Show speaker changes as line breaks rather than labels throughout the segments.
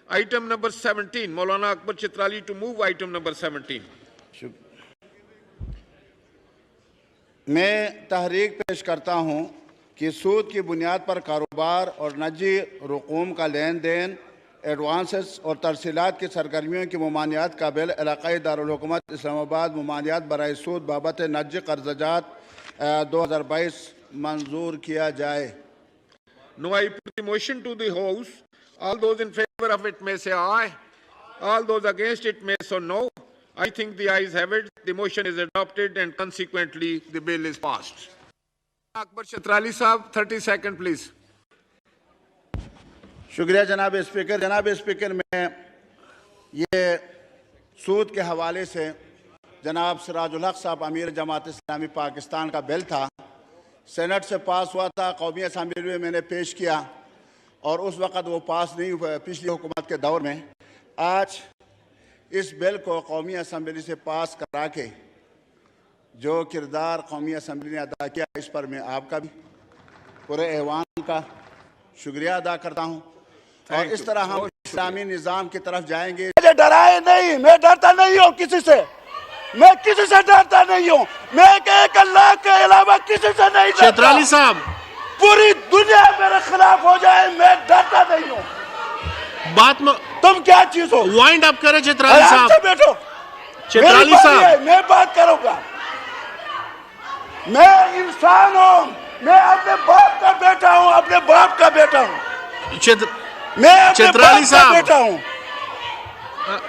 Item number 17, Maulana Akbar Chitrali to move item number 17.
میں تحریک پیش کرتا ہوں کہ سود کی بنیاد پر کاروبار اور نجی رقوم کا لین دین، ایڈوانسز اور ترسیلات کی سرگرمیوں کی ممانعت کا بل علاقائی دارالحکومت اسلام آباد ممانعت برائے سود بابت نجی قرضجات 2022 منظور کیا جائے۔
Now I put the motion to the House. All those in favor of it may say aye. All those against it may say no. I think the ayes have it. The motion is adopted and consequently the bill is passed. Akbar Chitrali Sahab, 30 seconds please.
شکریہ جناب speaker. جناب speaker, میں یہ سود کے حوالے سے جناب سراج الحق صاحب امیر جماعت اسلامی پاکستان کا بل تھا، سینٹ سے پاس ہوا تھا، قومی اسمبلی میں میں نے پیش کیا اور اس وقت وہ پاس نہیں ہوا پچھلی حکومت کے دور میں۔ آج اس بل کو قومی اسمبلی سے پاس کرا کے جو کردار قومی اسمبلی نے ادا کیا، اس پر میں آپ کا بھی پورے ایوان کا شکریہ ادا کرتا ہوں، اور اس طرح ہم اسلامی نظام کی طرف جائیں گے۔ مجھے ڈرائے نہیں، میں ڈرتا نہیں ہوں کسی سے، میں کسی سے ڈرتا نہیں ہوں، میں ایک اللہ کے علاوہ کسی سے نہیں ڈرتا۔
چترالی صاحب،
پوری دنیا میرے خلاف ہو جائے، میں ڈرتا نہیں ہوں۔
بات میں
تم کیا چیز ہو؟
وائنڈ اپ کریں چترالی
آرام
صاحب۔
سے بیٹھو،
چترالی صاحب،
میں بات کروں گا۔ میں انسان ہوں، میں اپنے باپ کا بیٹا ہوں، اپنے باپ کا بیٹا ہوں، میں اپنے
چترالی
باپ کا
صاحب،
بیٹا ہوں۔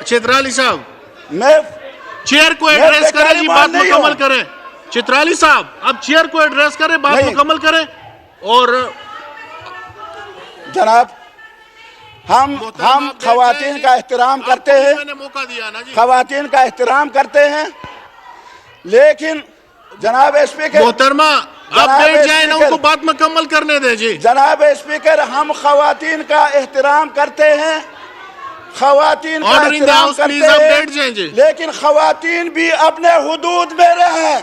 چترالی صاحب،
میں
چیئر کو ایڈریس کریں، یہ بات مکمل کریں۔ چترالی صاحب، اب چیئر کو ایڈریس کریں، بات مکمل کریں۔ اور
جناب، ہم خواتین کا احترام کرتے ہیں،
میں نے موقع دیا نا جی۔
خواتین کا احترام کرتے ہیں، لیکن جناب اسپیکر،
محترمہ آپ بیٹھ جائیں نا، ان کو بات مکمل کرنے دیں جی۔
جناب اسپیکر، ہم خواتین کا احترام کرتے ہیں، خواتین کا
آرڈر ان دی
احترام
ہاؤس پلیز،
کرتے
آپ
ہیں،
بیٹھ جائیں جی۔
لیکن خواتین بھی اپنے حدود میں رہیں،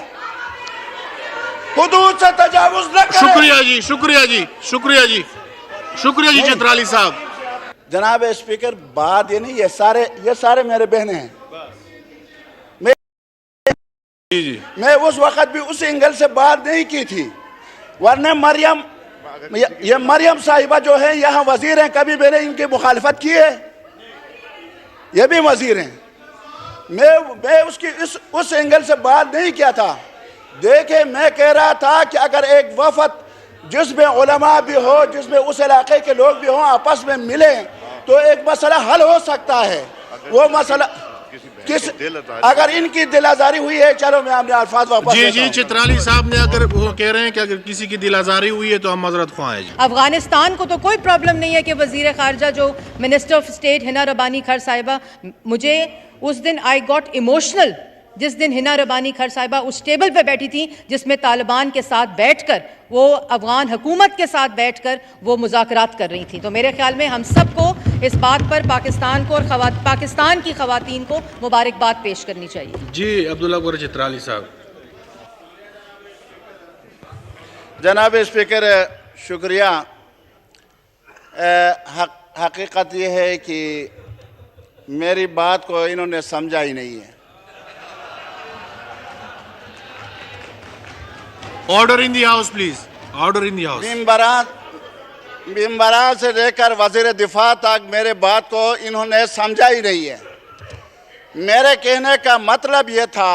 حدود سے تجاوز نہ کریں۔
شکریہ جی، شکریہ جی، شکریہ جی، شکریہ جی چترالی صاحب۔
جناب اسپیکر، بات یہ نہیں، یہ سارے میرے بہنیں ہیں۔
جی جی،
میں اس وقت بھی اس اینگل سے بات نہیں کی تھی، ورنہ یہ مریم صاحبہ جو ہیں یہاں وزیر ہیں، کبھی میں نے ان کی مخالفت کی ہے؟ یہ بھی وزیر ہیں۔ میں اس اینگل سے بات نہیں کیا تھا۔ دیکھیں، میں کہہ رہا تھا کہ اگر ایک وفد جس میں علماء بھی ہو، جس میں اس علاقے کے لوگ بھی ہوں، آپس میں ملیں تو ایک مسئلہ حل ہو سکتا ہے۔ وہ مسئلہ اگر ان کی دل آزاری ہوئی ہے، چلو میں اپنے الفاظ واپس
جی
لیتا
جی،
ہوں۔
چترالی صاحب نے اگر وہ کہہ رہے ہیں کہ اگر کسی کی دل آزاری ہوئی ہے تو ہم معذرت خواہ ہیں جی۔
افغانستان کو تو کوئی پرابلم نہیں ہے کہ وزیر خارجہ جو منسٹر آف اسٹیٹ ہنا ربانی کھر صاحبہ، مجھے اس دن آئی گاٹ ایموشنل جس دن ہنا ربانی کھر صاحبہ اس ٹیبل پہ بیٹھی تھیں جس میں طالبان کے ساتھ بیٹھ کر، وہ افغان حکومت کے ساتھ بیٹھ کر وہ مذاکرات کر رہی تھیں۔ تو میرے خیال میں ہم سب کو اس بات پر پاکستان کو اور پاکستان کی خواتین کو مبارکباد پیش کرنی چاہیے۔
جی عبداللہ گور چترالی صاحب۔
جناب اسپیکر، شکریہ۔ حقیقت یہ ہے کہ میری بات کو انہوں نے سمجھا ہی نہیں ہے۔
Order in the house please, order in the house.
ممبران سے لے کر وزیر دفاع تک میرے بات کو انہوں نے سمجھا ہی نہیں ہے۔ میرے کہنے کا مطلب یہ تھا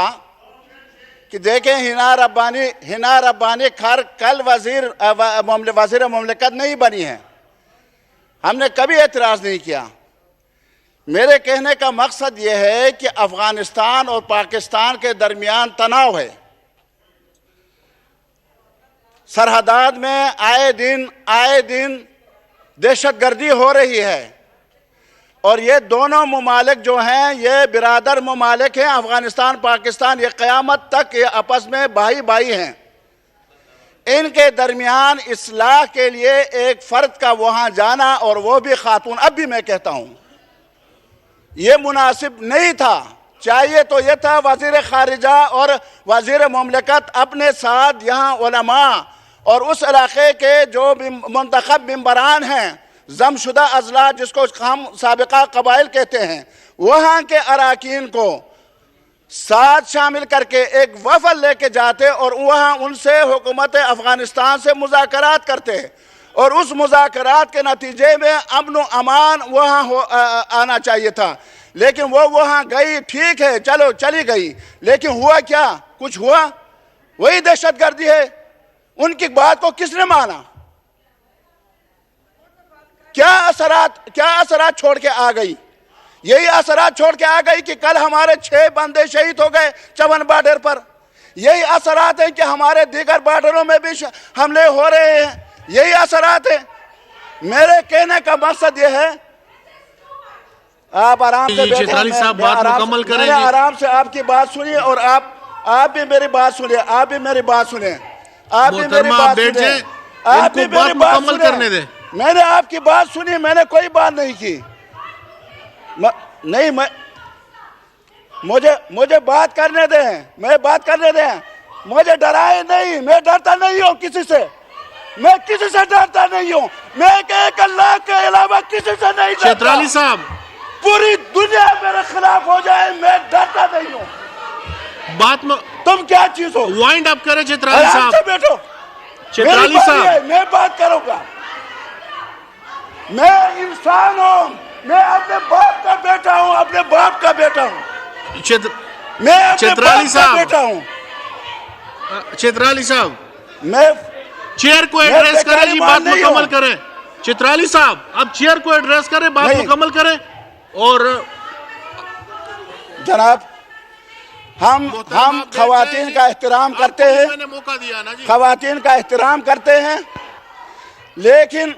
کہ دیکھیں، ہنا ربانی کھر کل وزیر مملکت نہیں بنی ہے، ہم نے کبھی اعتراض نہیں کیا۔ میرے کہنے کا مقصد یہ ہے کہ افغانستان اور پاکستان کے درمیان تناؤ ہے، سرحدات میں آئے دن دہشت گردی ہو رہی ہے، اور یہ دونوں ممالک جو ہیں یہ برادر ممالک ہیں، افغانستان پاکستان، یہ قیامت تک یہ آپس میں بھائی ہیں۔ ان کے درمیان اصلاح کے لیے ایک فرد کا وہاں جانا، اور وہ بھی خاتون، اب بھی میں کہتا ہوں یہ مناسب نہیں تھا۔ چاہیے تو یہ تھا وزیر خارجہ اور وزیر مملکت اپنے ساتھ یہاں علماء اور اس علاقے کے جو منتخب ممبران ہیں ضم شدہ اضلاع جس کو ہم سابقہ قبائل کہتے ہیں وہاں کے اراکین کو ساتھ شامل کر کے ایک وفد لے کے جاتے اور وہاں ان سے حکومت افغانستان سے مذاکرات کرتے اور اس مذاکرات کے نتیجے میں امن و امان وہاں آنا چاہیے تھا، لیکن وہ وہاں گئی، ٹھیک ہے چلو چلی گئی، لیکن ہوا کیا؟ کچھ ہوا؟ وہی دہشت گردی ہے۔ ان کی بات کو کس نے مانا؟ کیا اثرات چھوڑ کے آ گئی؟ یہی اثرات چھوڑ کے آ گئی کہ کل ہمارے 6 بندے شہید ہو گئے چون بارڈر پر۔ یہی اثرات ہیں کہ ہمارے دیگر بارڈروں میں بھی حملے ہو رہے ہیں۔ یہی اثرات ہیں۔ میرے کہنے کا مقصد یہ ہے، آپ آرام سے بیٹھیں،
چترالی صاحب بات مکمل کریں
میں نے آرام سے آپ کی بات سنی اور آپ بھی میری بات سنیں، آپ بھی میری بات سنیں، آپ بھی میری بات سنیں، آپ بھی میری بات سنیں۔ میں نے آپ کی بات سنی، میں نے کوئی بات نہیں کی، نہیں مجھے بات کرنے دیں، میں بات کرنے دیں، مجھے ڈرائے نہیں، میں ڈرتا نہیں ہوں کسی سے، میں کسی سے ڈرتا نہیں ہوں، میں ایک اللہ کے علاوہ کسی سے نہیں ڈرتا۔
چترالی صاحب
پوری دنیا میرے خلاف ہو جائے میں ڈرتا نہیں ہوں۔
بات میں
تم کیا چیز ہو؟
وائنڈ اپ کریں چترالی
آرام
صاحب۔
سے بیٹھو،
چترالی صاحب
میں بات کروں گا، میں انسان ہوں، میں اپنے باپ کا بیٹا ہوں، اپنے باپ کا بیٹا ہوں، میں اپنے
چترالی
باپ کا
صاحب
بیٹا ہوں،
چترالی صاحب
میں
چیئر کو ایڈریس کریں جی، بات مکمل کریں۔ چترالی صاحب اب چیئر کو ایڈریس کریں، بات مکمل کریں۔ اور
جناب ہم خواتین کا احترام کرتے ہیں،
میں نے موقع دیا نا جی۔
خواتین کا احترام کرتے ہیں، لیکن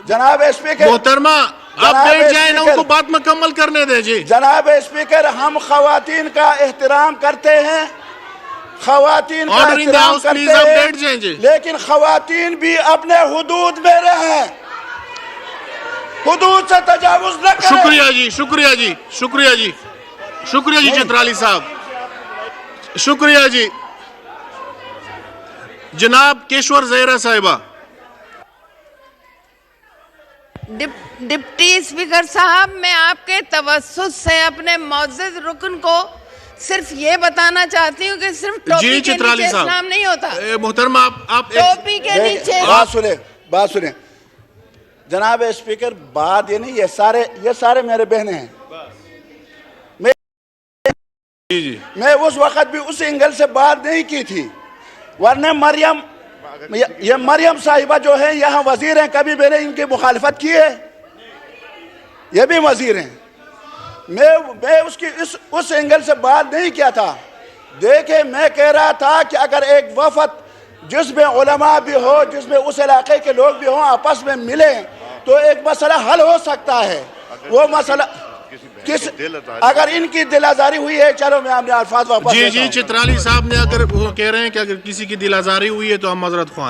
جناب اسپیکر
محترمہ آپ بیٹھ جائیں نا، ان کو بات مکمل کرنے دیں جی۔
جناب اسپیکر ہم خواتین کا احترام کرتے ہیں، خواتین کا احترام کرتے ہیں، لیکن خواتین بھی اپنے حدود میں رہیں، حدود سے تجاوز نہ کریں۔
شکریہ جی، شکریہ جی، شکریہ جی، شکریہ جی چترالی صاحب، شکریہ جی۔ جناب کیشور زہرا صاحبہ۔
ڈپٹی اسپیکر صاحب، میں آپ کے توسط سے اپنے معزز رکن کو صرف یہ بتانا چاہتی ہوں کہ صرف ٹوپی کے نیچے اسلام نہیں ہوتا۔
محترمہ آپ
ٹوپی کے نیچے
بات سنیں جناب اسپیکر، بات یہ نہیں، یہ سارے میرے بہنیں ہیں۔ میں اس وقت بھی اس اینگل سے بات نہیں کی تھی، ورنہ مریم صاحبہ جو ہیں یہاں وزیر ہیں، کبھی میں نے ان کی مخالفت کی ہے؟ یہ بھی وزیر ہیں۔ میں اس اینگل سے بات نہیں کیا تھا۔ دیکھیں میں کہہ رہا تھا کہ اگر ایک وفد جس میں علماء بھی ہو، جس میں اس علاقے کے لوگ بھی ہوں، آپس میں ملیں تو ایک مسئلہ حل ہو سکتا ہے۔ وہ مسئلہ اگر ان کی دل آزاری ہوئی ہے، چلو میں اپنے الفاظ واپس لیتا ہوں۔
جی چترالی صاحب نے اگر وہ کہہ رہے ہیں کہ اگر کسی کی دل آزاری ہوئی ہے تو ہم معذرت خواہ ہیں۔